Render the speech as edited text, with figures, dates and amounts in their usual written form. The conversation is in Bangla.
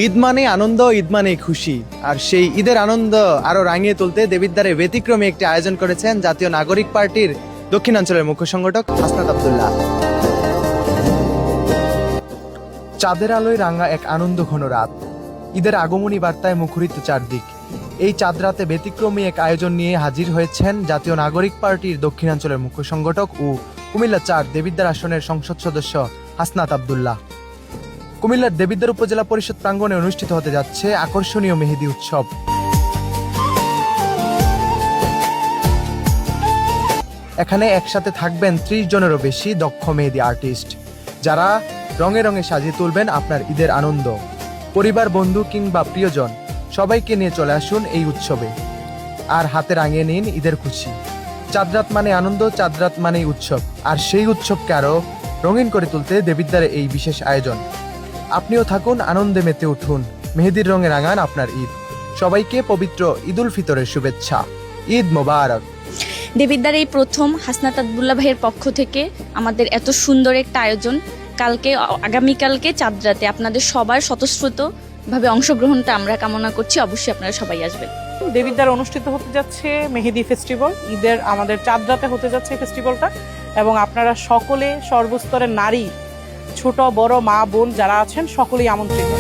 ঈদ মানে আনন্দ, ঈদ মানে খুশি। আর সেই ঈদের আনন্দ আরো রাঙিয়ে তুলতে দেবিদ্বারে ব্যতিক্রমী একটি আয়োজন করেছেন জাতীয় নাগরিক পার্টির দক্ষিণাঞ্চলের মুখ্য সংগঠক হাসনাত আব্দুল্লাহ। চাঁদের আলোয় রাঙা এক আনন্দ ঘন রাত, ঈদের আগমনী বার্তায় মুখরিত চারদিক। এই চাঁদ রাতে ব্যতিক্রমী এক আয়োজন নিয়ে হাজির হয়েছেন জাতীয় নাগরিক পার্টির দক্ষিণাঞ্চলের মুখ্য সংগঠক ও কুমিল্লা ৪ দেবিদ্বার আসনের সংসদ সদস্য হাসনাত আব্দুল্লাহ। কুমিল্লার দেবিদ্বার উপজেলা পরিষদ প্রাঙ্গণে অনুষ্ঠিত হতে যাচ্ছে আকর্ষণীয় মেহেদি উৎসব। এখানে একসাথে থাকবেন ৩০ জনেরও বেশি দক্ষ মেহেদি আর্টিস্ট, যারা রঙে রঙে সাজিয়ে তুলবেন আপনার ঈদের আনন্দ। পরিবার, বন্ধু কিংবা প্রিয়জন সবাইকে নিয়ে চলে আসুন এই উৎসবে, আর হাতে রাঙিয়ে নিন ঈদের খুশি। চাঁদরাত মানে আনন্দ, চাঁদরাত মানেই উৎসব, আর সেই উৎসবকে আরো রঙিন করে তুলতে দেবিদ্বারে এই বিশেষ আয়োজন। আপনিও থাকুন, আনন্দে মেতে উঠুন, মেহেদির রঙে রাঙান আপনার ঈদ। সবাইকে পবিত্র ঈদ উল ফিতরের শুভেচ্ছা। ঈদ মোবারক। দেবিদ্বার এই প্রথম হাসনাত আব্দুল্লাহ ভাইয়ের পক্ষ থেকে আমাদের এত সুন্দর একটা আয়োজন। আগামীকালকে চাঁদরাতে আপনাদের সবার স্বতঃস্ফূর্তভাবে অংশগ্রহণটা আমরা কামনা করছি। অবশ্যই আপনারা সবাই আসবেন। দেবিদ্বার অনুষ্ঠিত হতে যাচ্ছে মেহেদি ফেস্টিভ্যাল, ঈদের আমাদের চাঁদরাতে হতে যাচ্ছে ফেস্টিভ্যালটা, এবং আপনারা সকলে সর্বস্তরের নারী, ছোট বড়, মা বোন যারা আছেন সকলেই আমন্ত্রিত।